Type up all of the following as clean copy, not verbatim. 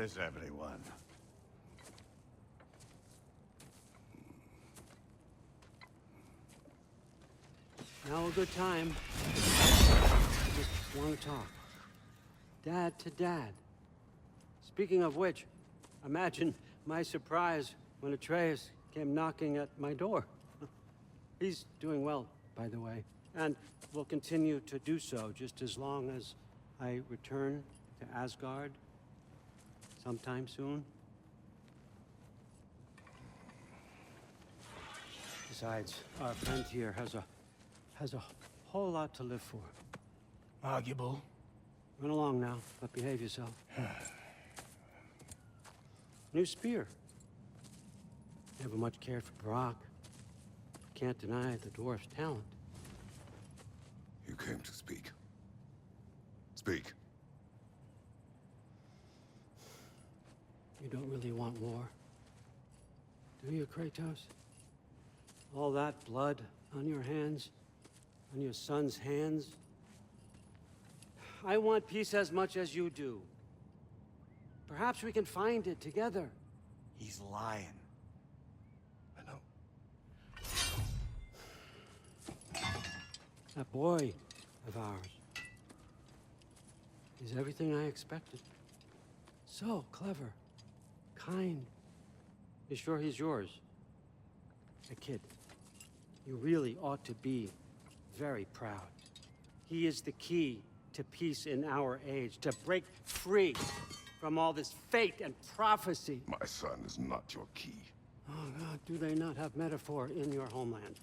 is everyone? Now a good time. I just want to talk. Dad to dad. Speaking of which, imagine my surprise when Atreus came knocking at my door. He's doing well, by the way, and will continue to do so just as long as I return to Asgard sometime soon. Besides, our friend here has a whole lot to live for. Arguable. Run along now, but behave yourself. New spear. Never much cared for Brock. Can't deny the dwarf's talent. You came to speak. Speak. You don't really want war, do you, Kratos? All that blood on your hands, on your son's hands. I want peace as much as you do. Perhaps we can find it together. He's lying. I know. That boy of ours is everything I expected. So clever, kind. You sure he's yours? A kid. You really ought to be very proud. He is the key to peace in our age, to break free from all this fate and prophecy. My son is not your key. Oh God, do they not have metaphor in your homeland?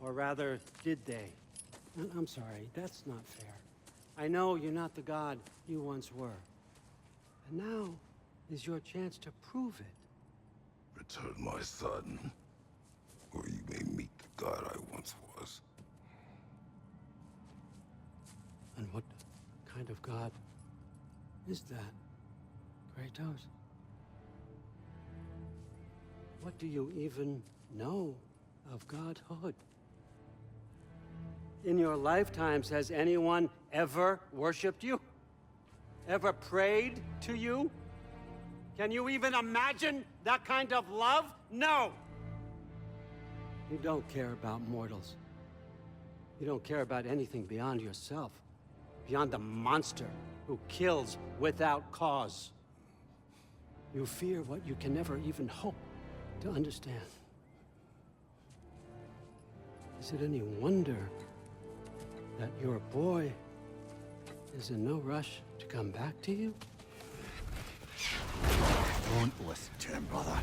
Or rather, did they? I'm sorry, that's not fair. I know you're not the god you once were. And now is your chance to prove it. Return my son, or you may meet the god I once was. And what kind of god is that, Kratos? What do you even know of godhood? In your lifetimes, has anyone ever worshipped you? Ever prayed to you? Can you even imagine that kind of love? No! You don't care about mortals. You don't care about anything beyond yourself. Beyond the monster who kills without cause. You fear what you can never even hope to understand. Is it any wonder that your boy is in no rush to come back to you? Don't listen to him, brother.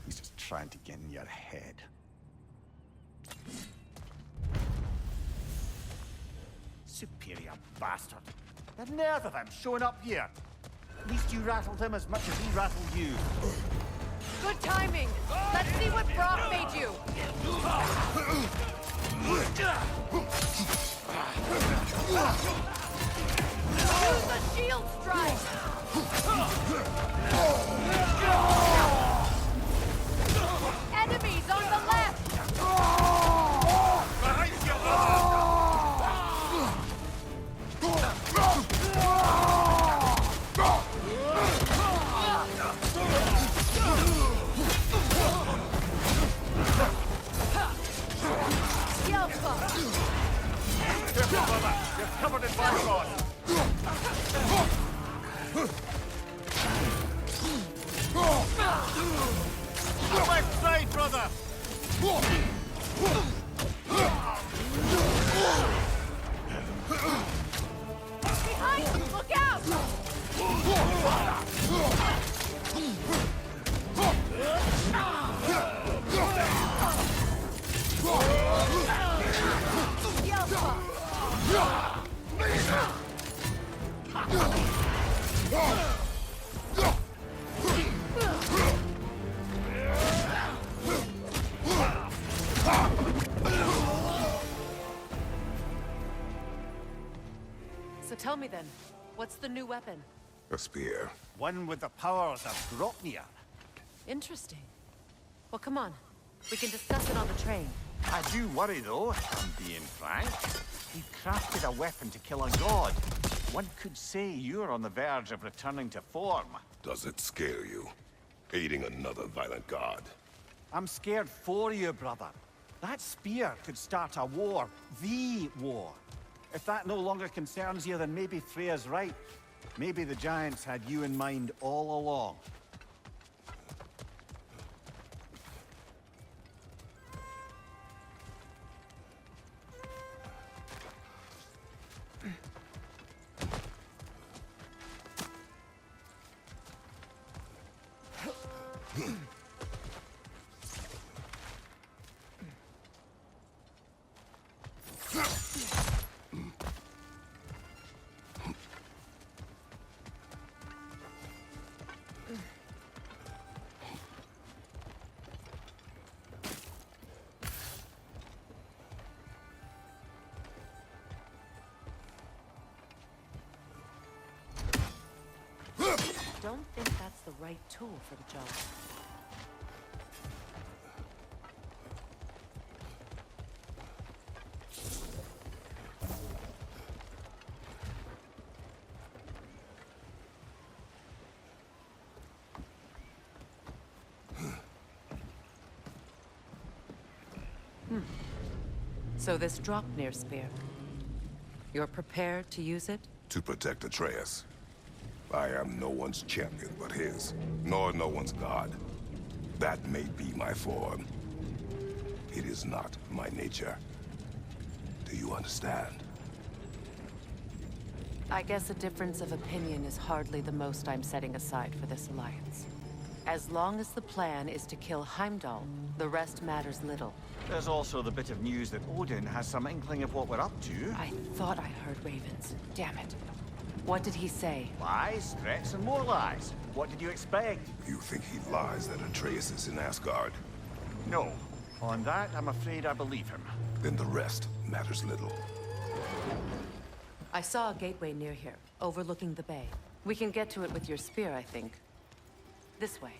He's just trying to get in your head. Superior bastard. The nerve of him showing up here. At least you rattled him as much as he rattled you. Good timing. Let's see what Brock made you. Use a shield strike. Enemies on the left. Behind you! Careful, brother. You're covered in barbed. Left side, brother. Behind you, look out! So tell me then, what's the new weapon? A spear. One with the powers of Grotnir. Interesting. Well, come on. We can discuss it on the train. I do worry, though, if I'm being frank. You crafted a weapon to kill a god. One could say you're on the verge of returning to form. Does it scare you? Aiding another violent god? I'm scared for you, brother. That spear could start a war. The war. If that no longer concerns you, then maybe Freya's right. Maybe the Giants had you in mind all along. Don't think that's the right tool for the job. So this Draupnir spear, you're prepared to use it? To protect Atreus. I am no one's champion but his, nor no one's god. That may be my form. It is not my nature. Do you understand? I guess a difference of opinion is hardly the most I'm setting aside for this alliance. As long as the plan is to kill Heimdall, the rest matters little. There's also the bit of news that Odin has some inkling of what we're up to. I thought I heard ravens. Damn it. What did he say? Lies, threats, and more lies. What did you expect? You think he lies that Atreus is in Asgard? No. On that, I'm afraid I believe him. Then the rest matters little. I saw a gateway near here, overlooking the bay. We can get to it with your spear, I think. This way.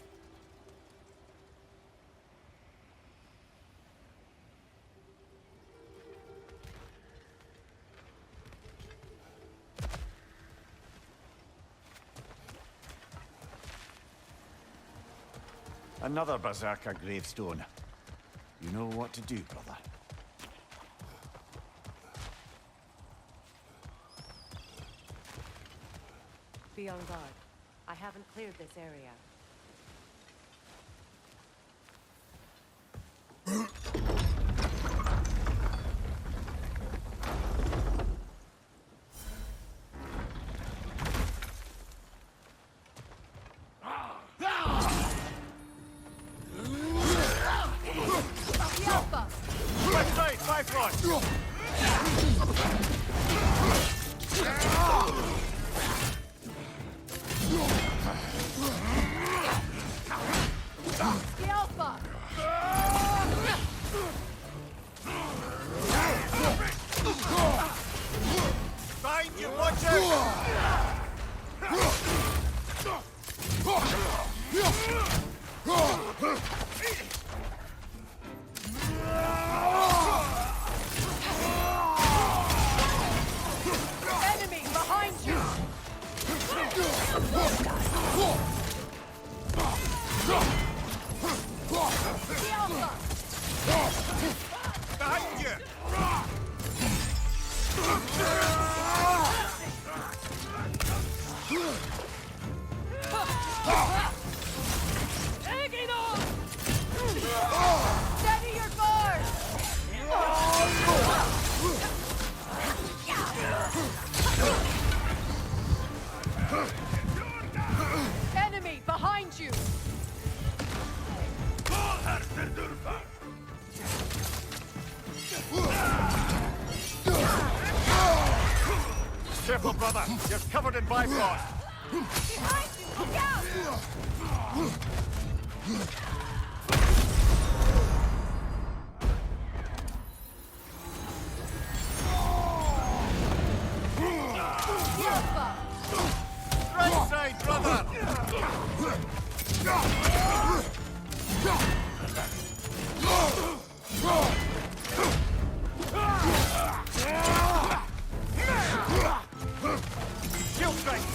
Another Berserker gravestone. You know what to do, brother. Be on guard. I haven't cleared this area. Left side, Bifrost! Behind you, watch out! Enemy behind you! Behind you! Taking on! Steady your guard! Enemy behind you! Careful, brother. You're covered in Bifrost. Behind you! Look out! Right side, brother. Shield strike.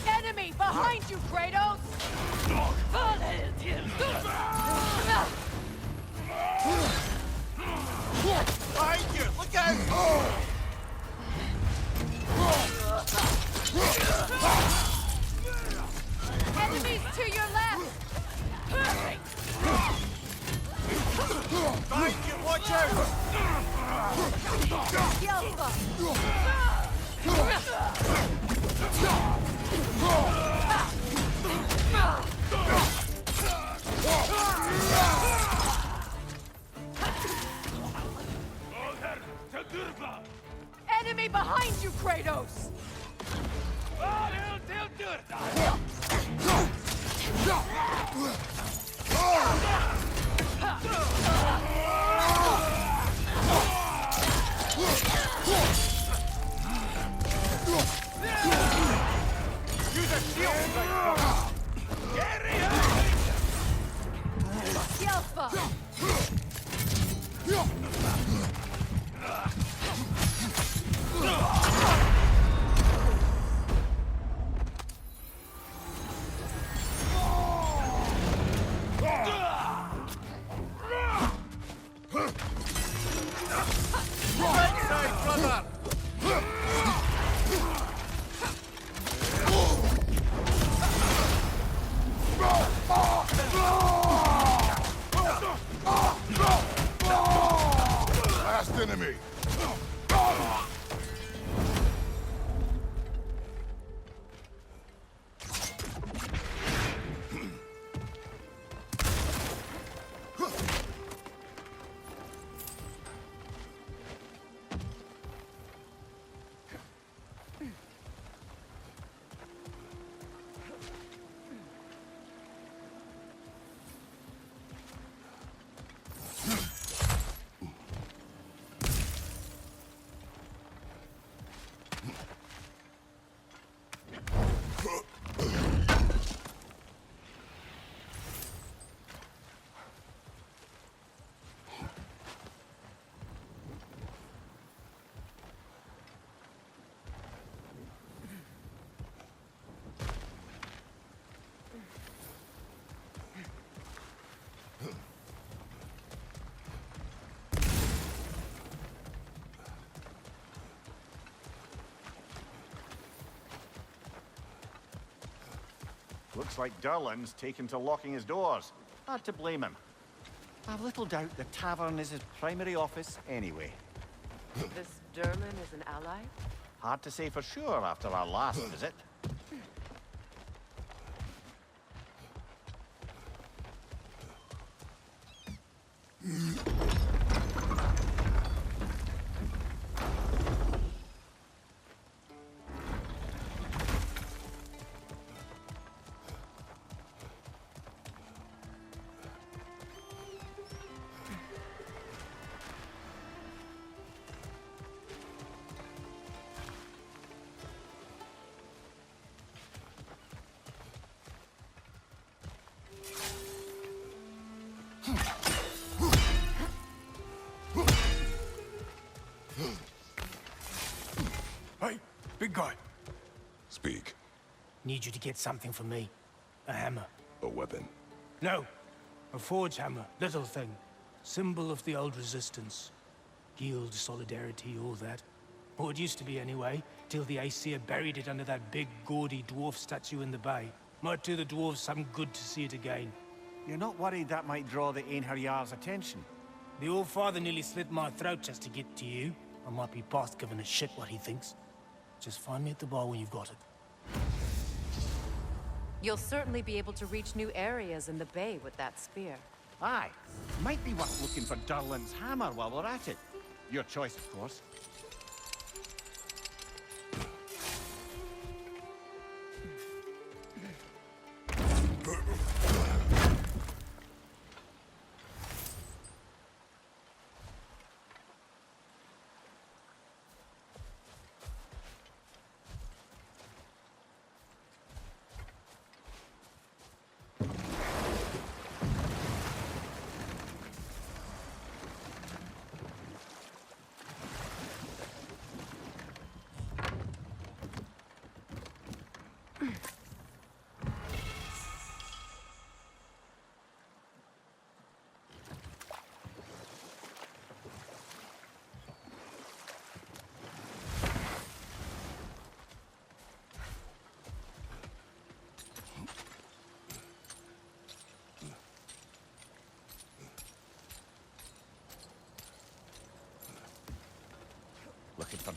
Enemy behind you, Kratos! Behind you! Look out! Enemies to your left! Behind you! Watch out! Enemy behind you, Kratos! Use a shield! Right side, brother! Last enemy. Looks like Durlin's taken to locking his doors. Hard to blame him. I've little doubt the tavern is his primary office anyway. This Derlin is an ally? Hard to say for sure after our last visit. Hey, big guy. Speak. Need you to get something for me. A hammer. A weapon. No, a forge hammer. Little thing. Symbol of the old resistance. Guild, solidarity, all that. Or it used to be anyway, till the Aesir buried it under that big, gaudy dwarf statue in the bay. Might do the dwarves some good to see it again. You're not worried that might draw the Einherjar's attention? The old father nearly slit my throat just to get to you. I might be past giving a shit what he thinks. Just find me at the bar when you've got it. You'll certainly be able to reach new areas in the bay with that spear. Aye. Might be worth looking for Durlin's hammer while we're at it. Your choice, of course.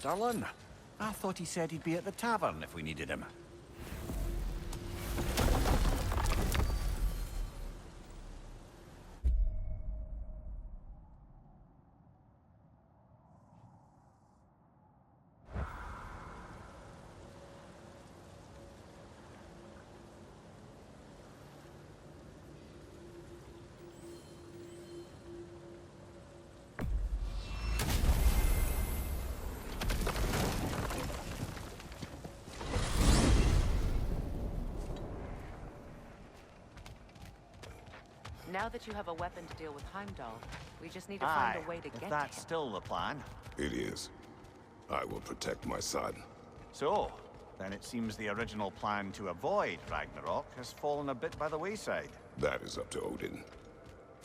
Stirling. I thought he said he'd be at the tavern if we needed him. Now that you have a weapon to deal with Heimdall, we just need to find a way to if get to that's him. still the plan. It is. I will protect my son. So, then it seems the original plan to avoid Ragnarok has fallen a bit by the wayside. That is up to Odin.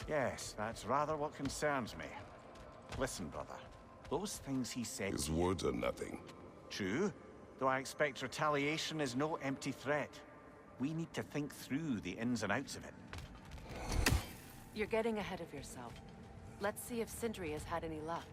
Yes, that's rather what concerns me. Listen, brother. Those things he said His to you, words are nothing. true, though I expect retaliation is no empty threat. We need to think through the ins and outs of it. You're getting ahead of yourself. Let's see if Sindri has had any luck.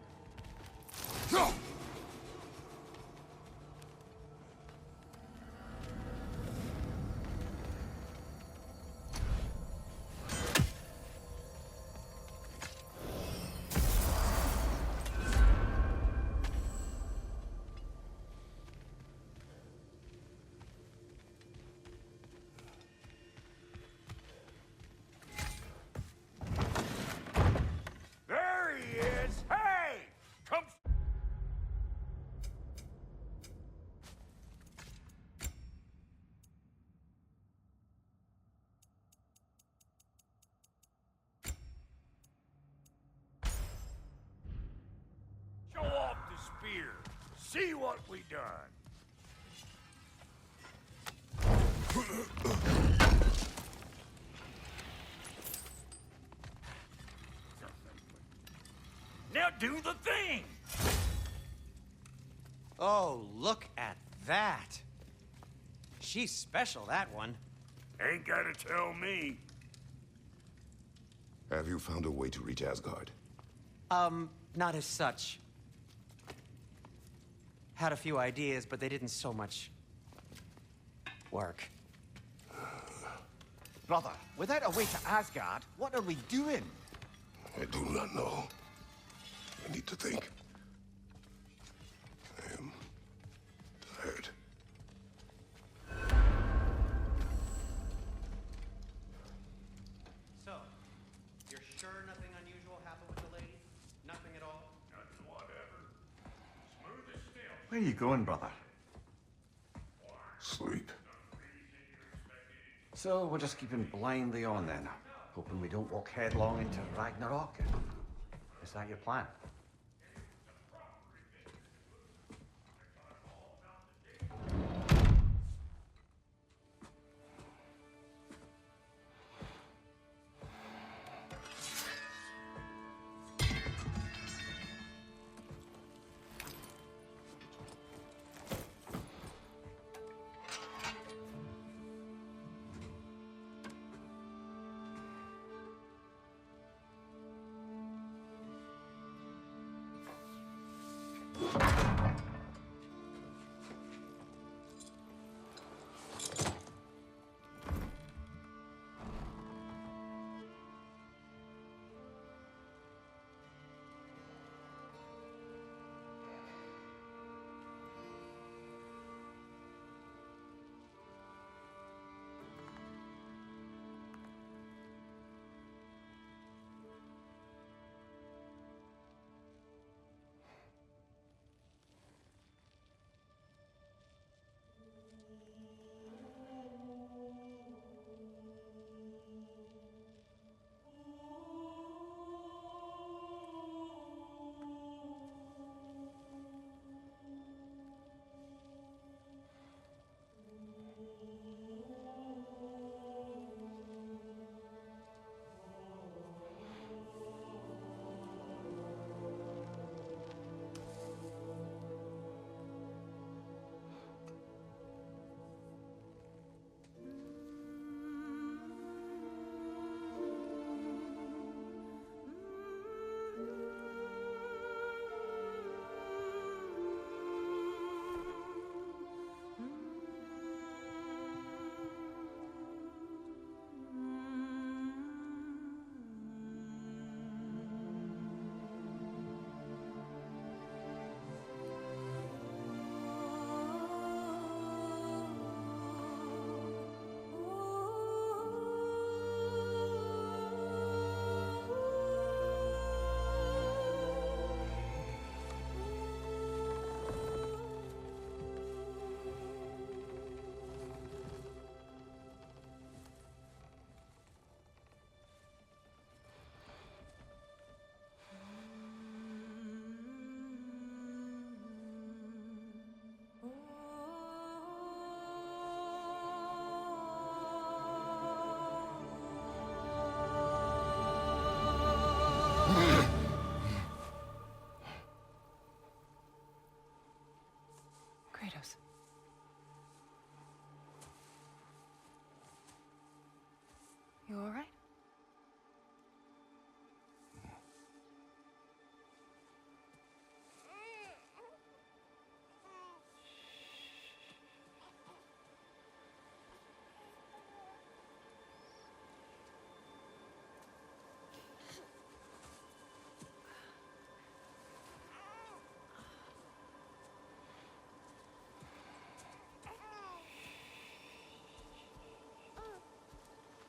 There he is! Hey! Come... Show off the spear. See what we done. Now do the thing. Oh, look at that. She's special, that one. Ain't gotta tell me. Have you found a way to reach Asgard? Not as such. Had a few ideas, but they didn't so much work. Brother, without a way to Asgard, what are we doing? I do not know. I need to think. I am tired. So, you're sure nothing unusual happened with the lady? Nothing at all? Nothing whatever. Smooth as steel. Where are you going, brother? Sleep. So we're just keeping blindly on then, hoping we don't walk headlong into Ragnarok. Is that your plan?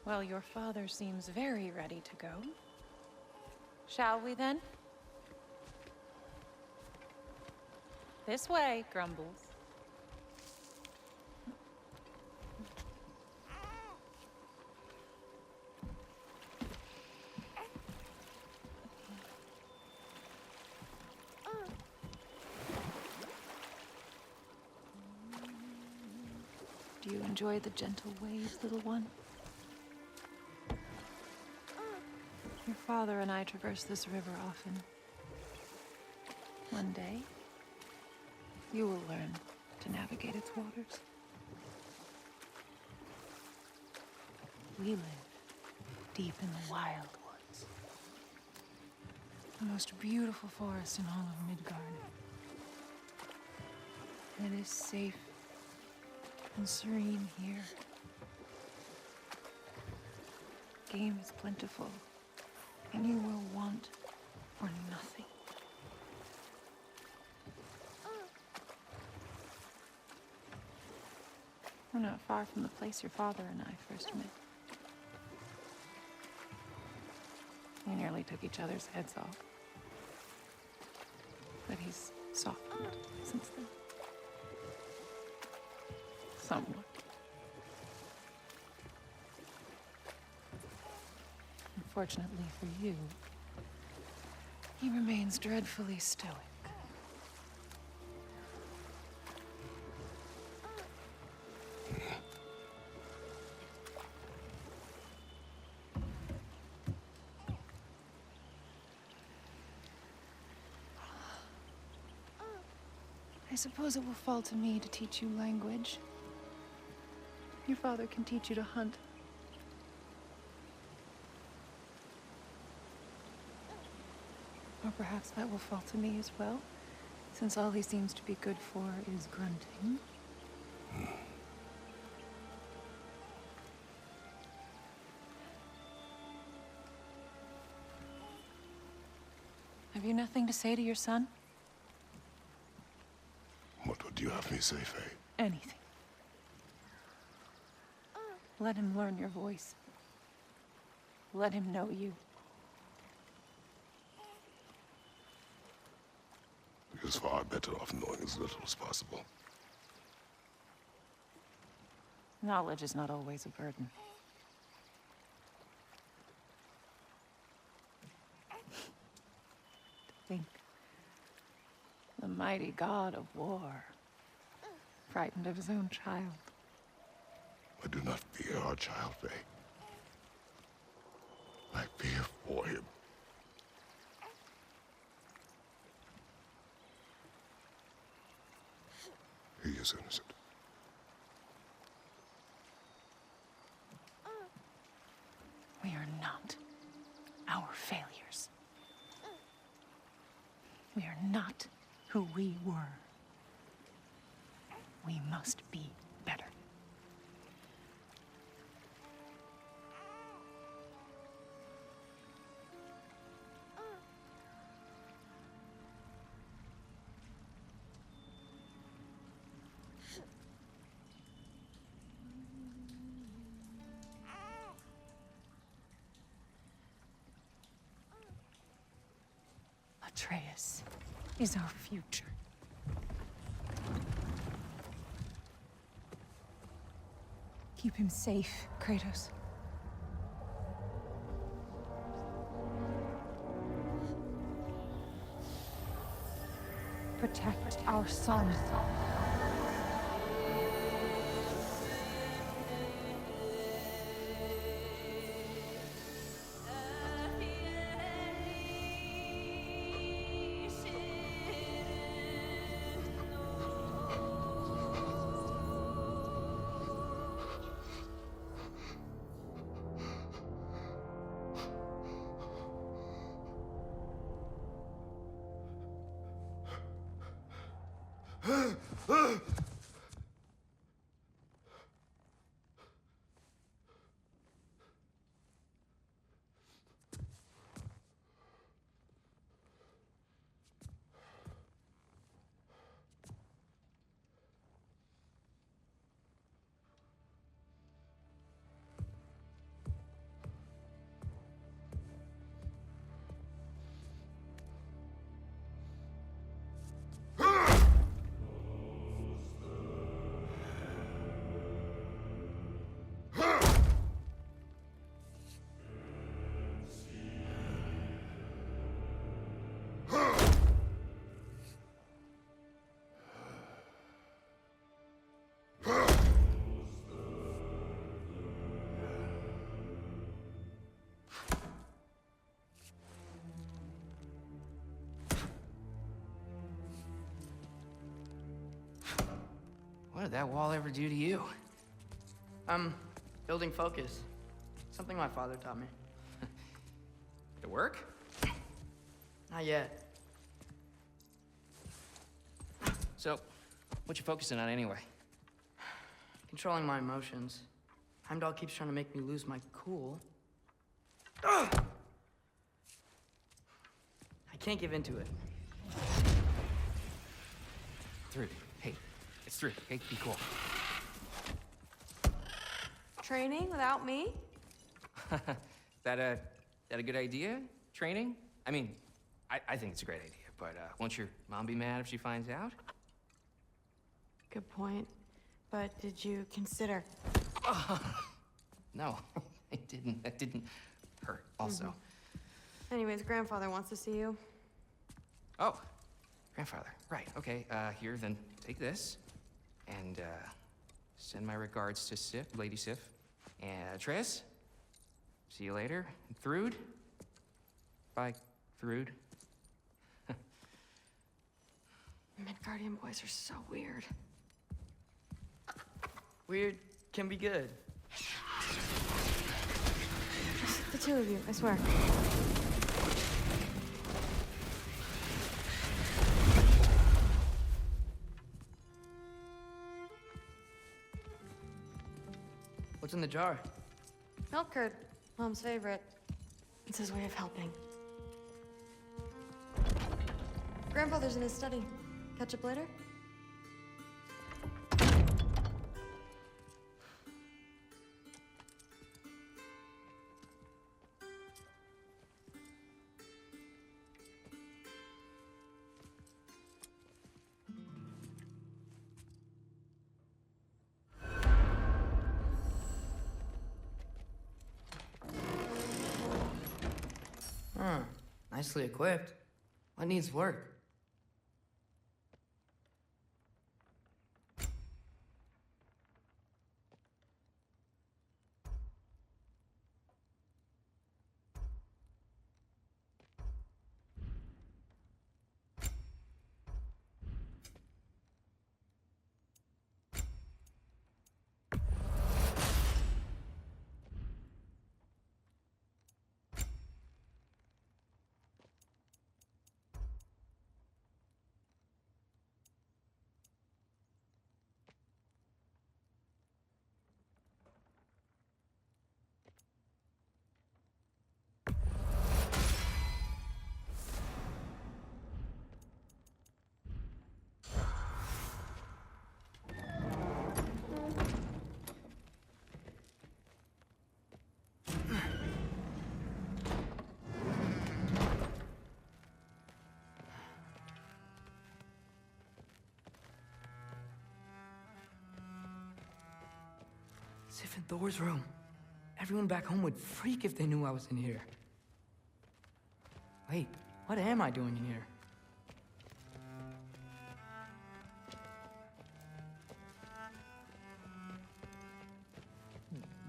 Well, your father seems very ready to go. Shall we then? This way, Grumbles. Do you enjoy the gentle waves, little one? Your father and I traverse this river often. One day, you will learn to navigate its waters. We live deep in the wild woods. The most beautiful forest in all of Midgard. It is safe and serene here. Game is plentiful, and you will want for nothing. We're not far from the place your father and I first met. We nearly took each other's heads off. But he's softened since then. Somewhat. Unfortunately for you, he remains dreadfully stoic. I suppose it will fall to me to teach you language. Your father can teach you to hunt. Or perhaps that will fall to me as well, since all he seems to be good for is grunting. Have you nothing to say to your son? What would you have me say, Faye? Anything. Let him learn your voice. Let him know you. He is far better off knowing as little as possible. Knowledge is not always a burden. To think, the mighty god of war, frightened of his own child. I do not fear our child, Faye. I fear for him. He is innocent. We are not our failures. We are not who we were. We must be better. Atreus is our future. Keep him safe, Kratos. Protect our son. What did that wall ever do to you? Building focus. Something my father taught me. Did it work? Not yet. So, what you focusing on anyway? Controlling my emotions. Heimdall keeps trying to make me lose my cool. I can't give into it. Through. Hey, it's through. Hey, be cool. Training without me? That a good idea? Training? I mean, I think it's a great idea, but won't your mom be mad if she finds out? Good point. But did you consider? No, I didn't. That didn't hurt, also. Anyways, grandfather wants to see you. Oh, grandfather. Right, okay. Here, then take this. And, send my regards to Sif, Lady Sif. And, Triss? See you later. And Thrud? Bye, Thrud. Midgardian boys are so weird. Weird can be good. Just the two of you, I swear. What's in the jar? Milk curd, Mom's favorite. It's his way of helping. Grandfather's in his study. Catch up later? Nicely equipped. What needs work? Sif in Thor's room. Everyone back home would freak if they knew I was in here. Wait, what am I doing in here?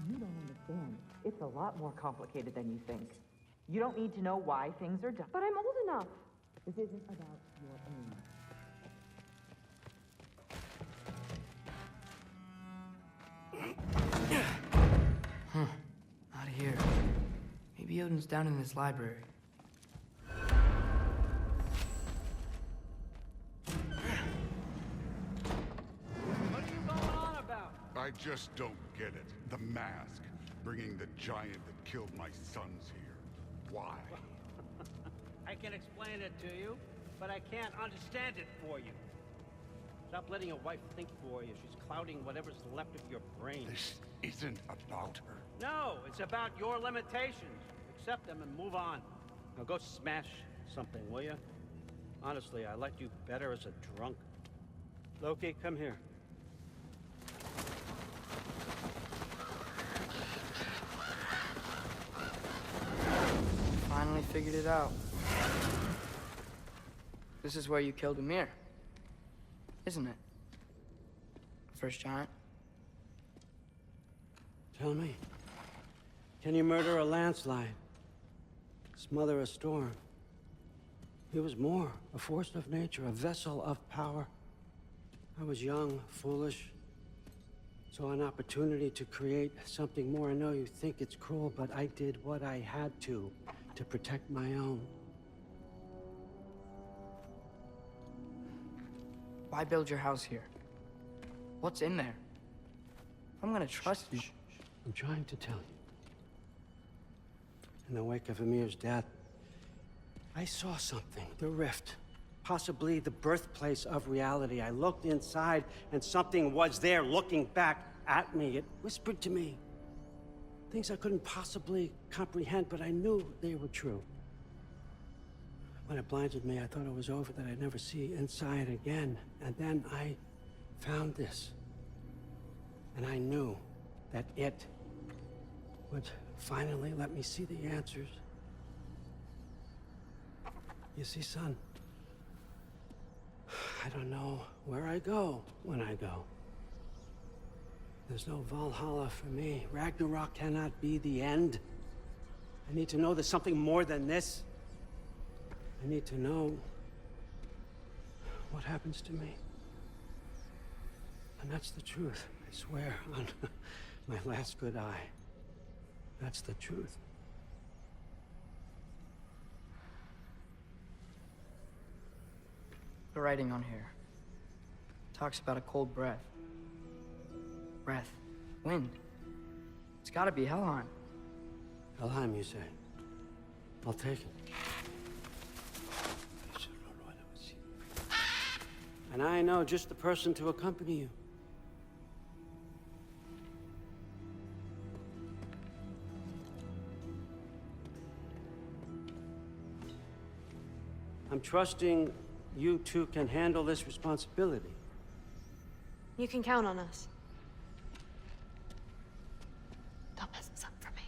You don't understand. It's a lot more complicated than you think. You don't need to know why things are done. But I'm old enough. This isn't about your own. Not here. Maybe Odin's down in his library. What are you going on about? I just don't get it. The mask, bringing the giant that killed my sons here. Why? I can explain it to you, but I can't understand it for you. Stop letting your wife think for you. She's clouding whatever's left of your brain. This isn't about her. No, it's about your limitations. Accept them and move on. Now go smash something, will you? Honestly, I liked you better as a drunk. Loki, come here. Finally figured it out. This is where you killed Ymir. Isn't it? The first giant? Tell me, can you murder a landslide? Smother a storm? He was more, a force of nature, a vessel of power. I was young, foolish, Saw an opportunity to create something more. I know you think it's cruel, but I did what I had to protect my own. Why build your house here? What's in there? I'm gonna trust you. I'm trying to tell you. In the wake of Amir's death, I saw something. The rift. Possibly the birthplace of reality. I looked inside, and something was there looking back at me. It whispered to me things I couldn't possibly comprehend, but I knew they were true. When it blinded me, I thought it was over, that I'd never see inside again. And then I found this. And I knew that it would finally let me see the answers. You see, son, I don't know where I go when I go. There's no Valhalla for me. Ragnarok cannot be the end. I need to know there's something more than this. I need to know what happens to me. And that's the truth, I swear, on my last good eye. That's the truth. The writing on here talks about a cold breath. Breath. Wind. It's gotta be Helheim. Helheim, you say? I'll take it. And I know just the person to accompany you. I'm trusting you two can handle this responsibility. You can count on us. Don't mess this up for me.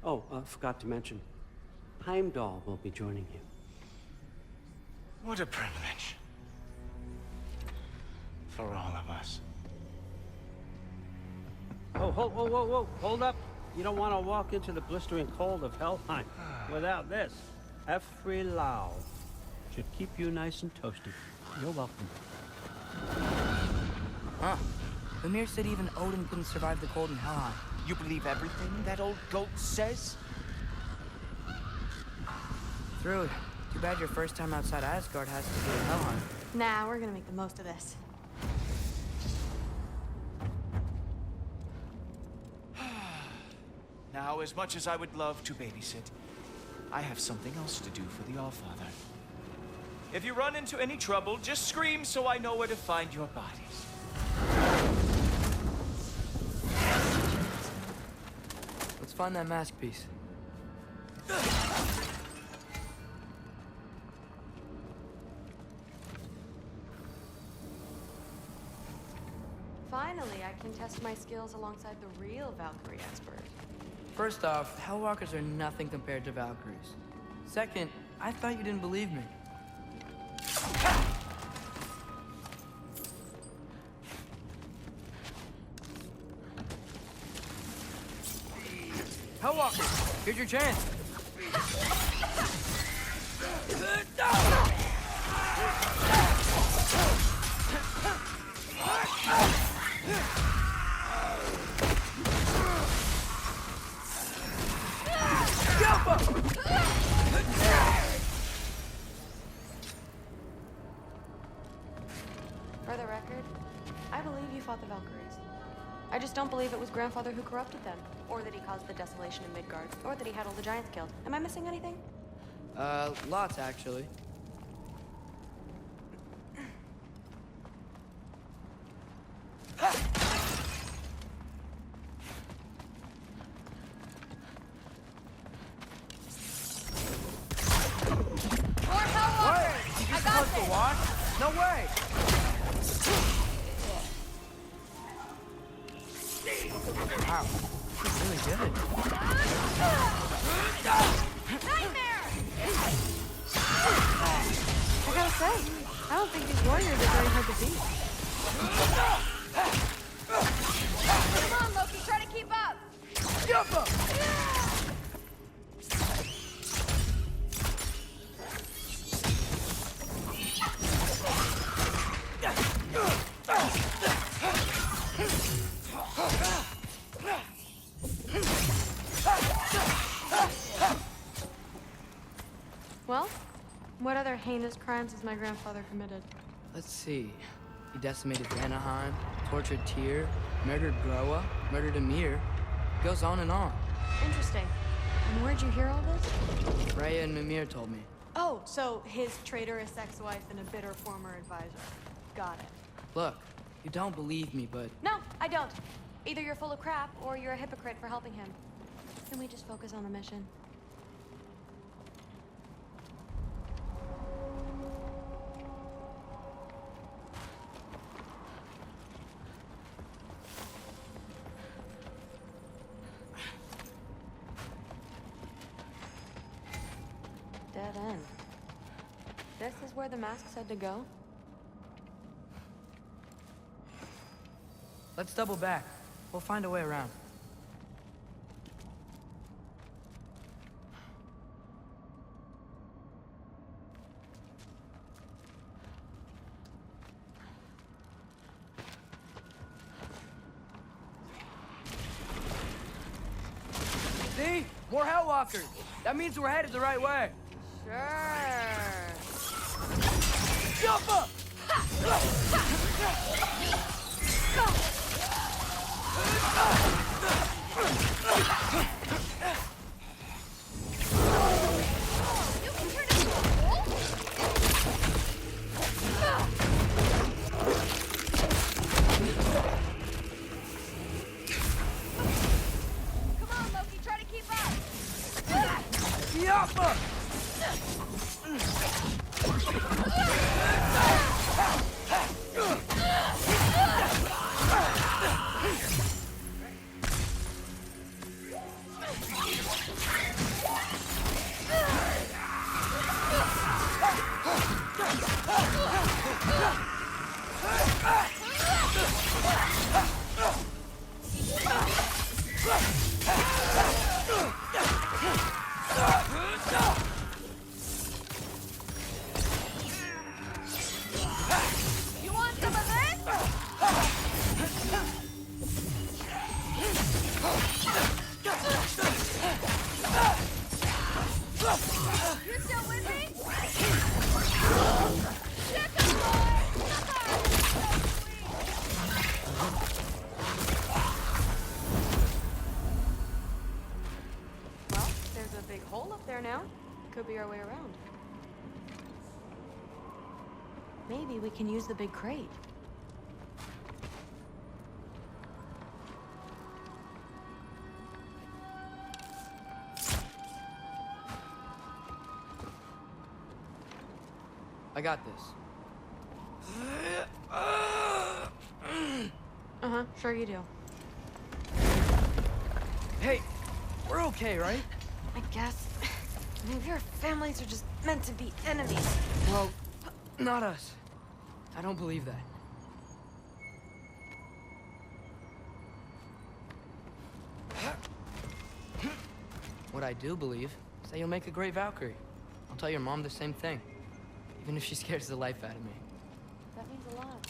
Oh, forgot to mention, Heimdall will be joining you. What a privilege. For all of us. Oh, whoa, hold up. You don't want to walk into the blistering cold of Helheim without this. Every Lau should keep you nice and toasty. You're welcome. Huh. Amir said even Odin couldn't survive the cold in Helheim. You believe everything that old goat says? Through it. Too bad your first time outside Asgard has to be in Helheim. Nah, we're gonna make the most of this. Now, as much as I would love to babysit, I have something else to do for the Allfather. If you run into any trouble, just scream so I know where to find your bodies. Let's find that mask piece. Finally, I can test my skills alongside the real Valkyrie expert. First off, Hellwalkers are nothing compared to Valkyries. Second, I thought you didn't believe me. Hellwalker, here's your chance. For the record, I believe you fought the Valkyries. I just don't believe it was Grandfather who corrupted them, or that he caused the desolation in Midgard, or that he had all the giants killed. Am I missing anything? Lots actually. More Hellwalkers! I got this! No way! Wow, she's really good. Nightmare! I gotta say, I don't think these warriors are very hard to beat. Come on, Loki, try to keep up! Well, what other heinous crimes has my grandfather committed? Let's see. He decimated Vanaheim, tortured Tyr, murdered Groa, murdered Emir. Goes on and on. Interesting. And where'd you hear all this? Freya and Mimir told me. Oh, so his traitorous ex-wife and a bitter former advisor. Got it. Look, you don't believe me, but No, I don't. Either you're full of crap, or you're a hypocrite for helping him. Can we just focus on the mission? Dead end. This is where the mask said to go? let's double back. We'll find a way around. See? More Hellwalkers! That means we're headed the right way. Sure. Jump up! You can turn into a wolf? Come on, Loki, try to keep up. Yappa! You want some of this? You still with me? Chicken boy! Well, there's a big hole up there now. Could be our way around. Maybe we can use the big crate. I got this. Uh-huh, sure you do. Hey, we're okay, right? I guess. Maybe our families are just meant to be enemies. Well, not us. I don't believe that. What I do believe is that you'll make a great Valkyrie. I'll tell your mom the same thing, even if she scares the life out of me. That means a lot.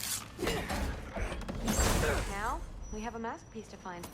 Now, we have a mask piece to find.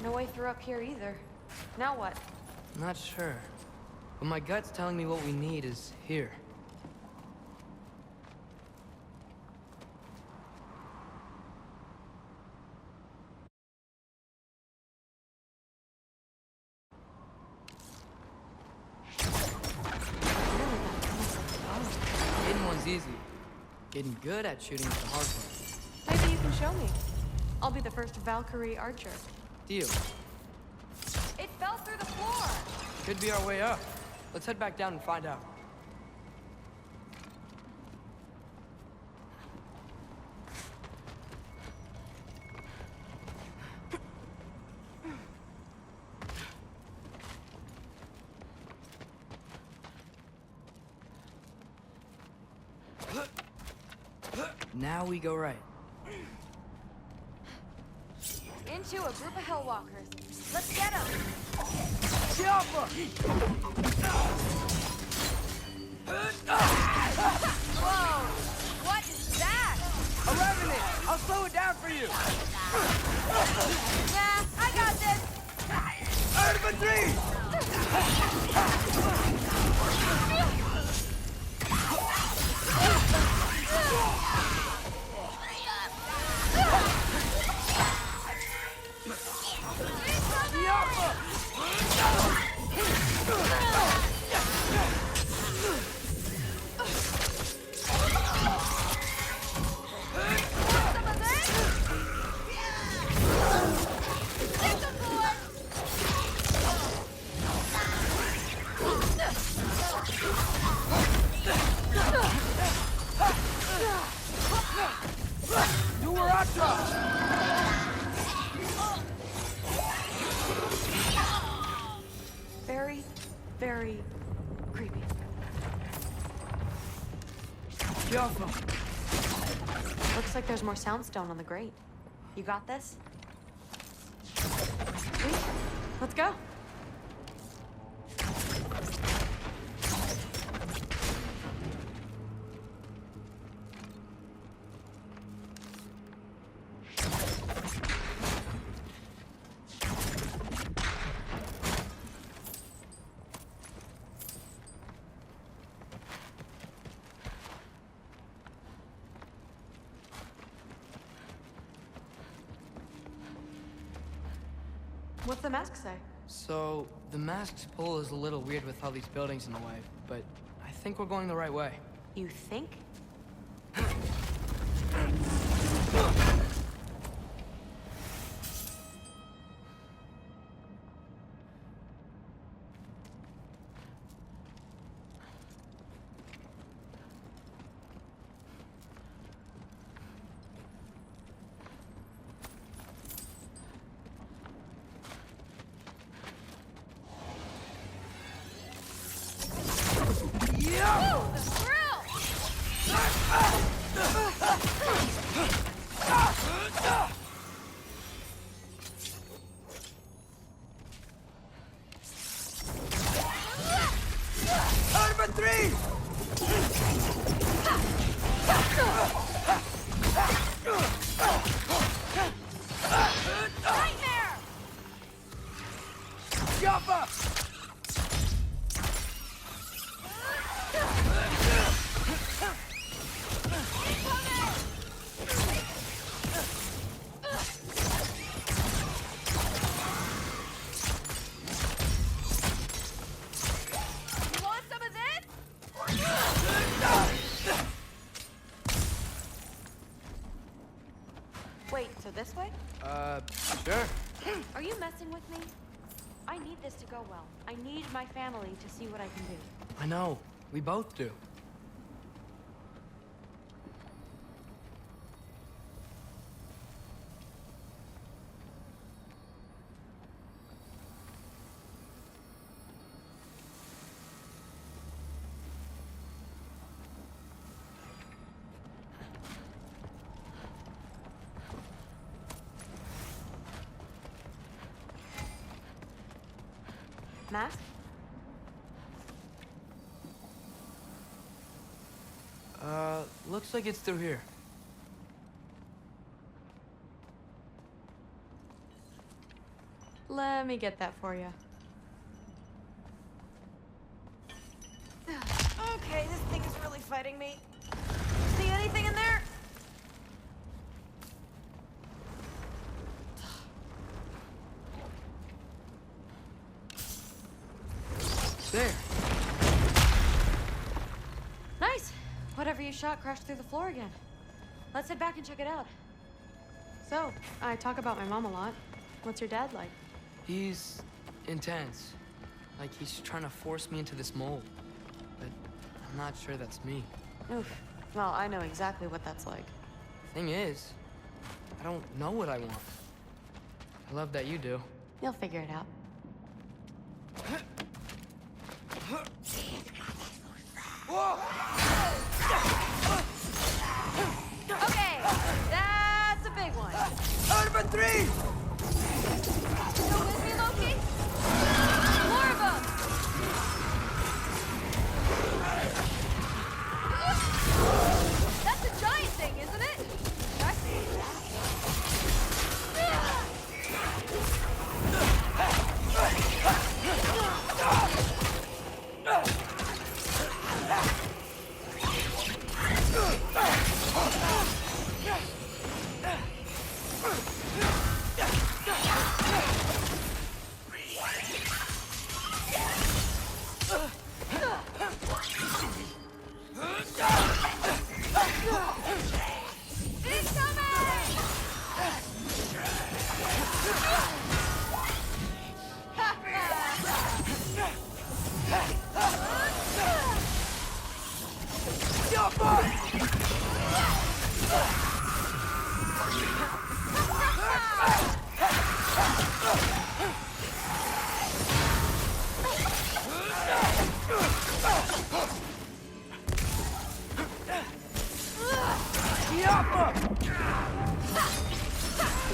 No way through up here either. Now what? Not sure. But my gut's telling me what we need is here. Hidden one's easy. Getting good at shooting is the hard one. Maybe you can show me. I'll be the first Valkyrie archer. Deal. It fell through the floor! Could be our way up. Let's head back down and find out. Now we go right. Into a group of Hellwalkers. Let's get them! Whoa! What is that? A revenant! I'll slow it down for you! Nah, I got this! Infantry! Very, very creepy. Looks like there's more soundstone on the grate. You got this? Sweet. Let's go. What's the mask say? So, the mask's pull is a little weird with all these buildings in the way, but I think we're going the right way. You think? Wait, so this way? Sure. Are you messing with me? I need this to go well. I need my family to see what I can do. I know. We both do. Mask? Looks like it's through here. Let me get that for you. Okay, this thing is really fighting me. See anything in there? There. Nice. Whatever you shot crashed through the floor again. Let's head back and check it out. So, I talk about my mom a lot. What's your dad like? He's intense. Like he's trying to force me into this mold. But I'm not sure that's me. Oof. Well, I know exactly what that's like. Thing is, I don't know what I want. I love that you do. You'll figure it out. Okay, that's a big one. Urban 3! Go with me, Loki? More of them! That's a giant thing, isn't it?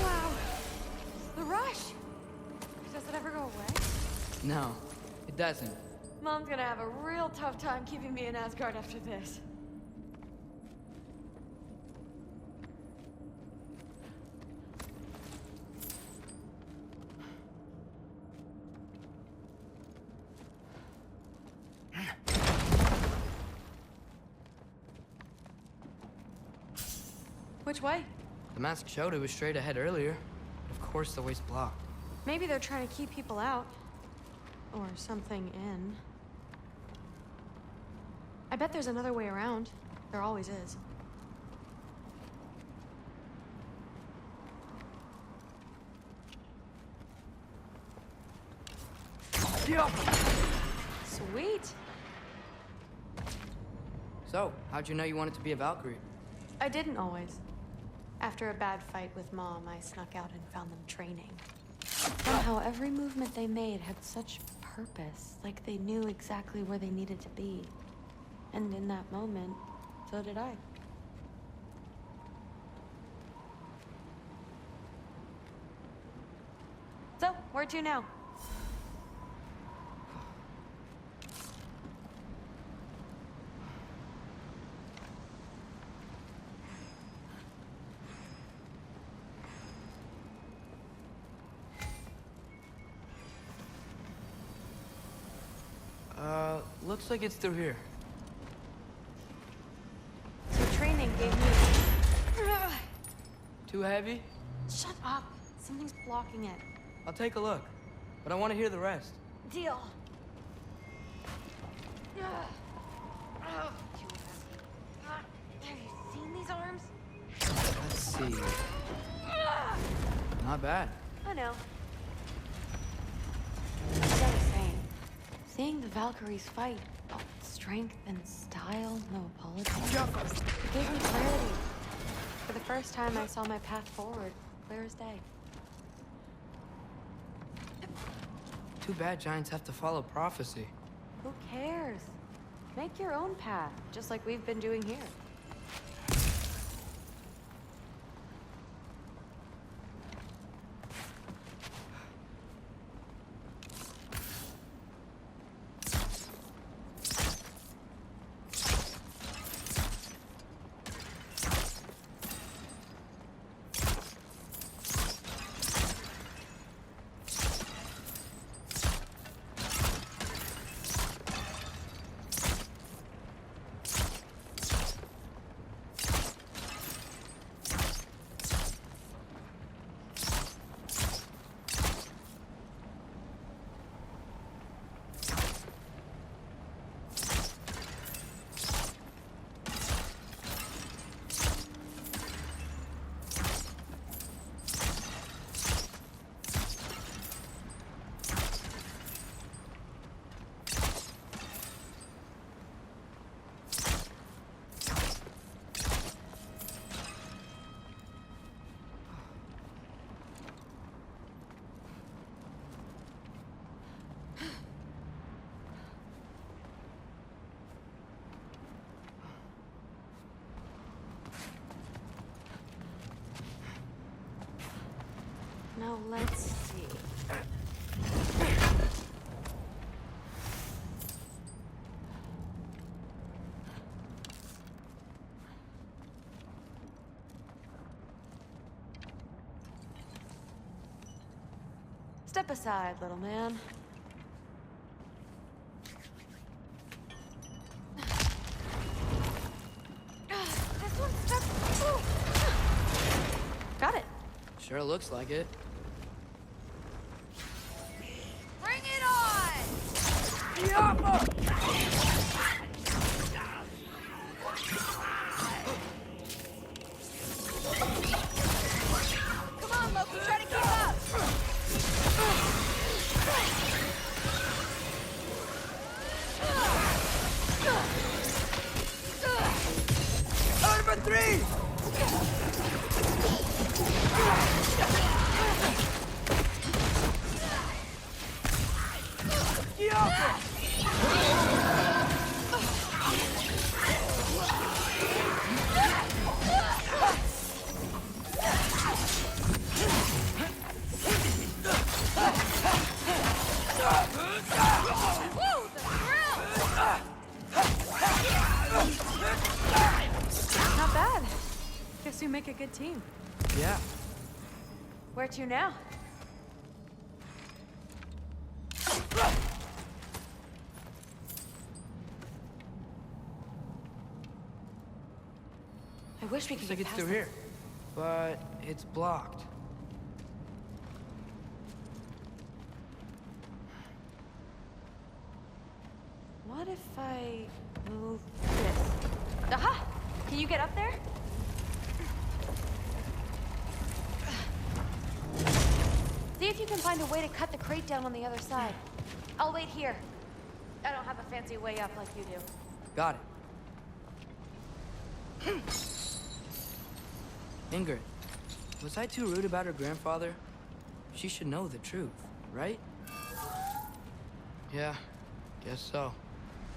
Wow. The rush. Does it ever go away? No, it doesn't. Mom's gonna have a real tough time keeping me in Asgard after this. Which way? The mask showed it was straight ahead earlier. Of course the way's blocked. Maybe they're trying to keep people out. Or something in. I bet there's another way around. There always is. Sweet. So, how'd you know you wanted to be a Valkyrie? I didn't always. After a bad fight with Mom, I snuck out and found them training. Somehow, every movement they made had such purpose, like they knew exactly where they needed to be. And in that moment, so did I. So, where to now? Looks like it's through here. So training gave me... Too heavy? Shut up! Something's blocking it. I'll take a look, but I want to hear the rest. Deal. Have you seen these arms? Let's see. Not bad. I know. As I was saying, seeing the Valkyries fight, oh, strength and style, no apologies. It gave me clarity. For the first time, I saw my path forward, clear as day. Too bad giants have to follow prophecy. Who cares? Make your own path, just like we've been doing here. Now, let's see. Step aside, little man. This one's stuck. Ooh. Got it. Sure looks like it. Bring it on! Come on, Loki, try to keep up! Out for 3! Not bad. Guess we make a good team. Yeah. Where to now? I wish we could Looks like get it's past through them. here. But it's blocked. What if I move this? Aha! Can you get up there? See if you can find a way to cut the crate down on the other side. I'll wait here. I don't have a fancy way up like you do. Got it. Ingrid, was I too rude about her grandfather? She should know the truth, right? Yeah, guess so.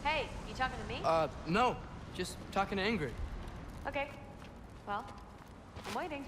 Hey, you talking to me? No. Just talking to Ingrid. Okay. Well, I'm waiting.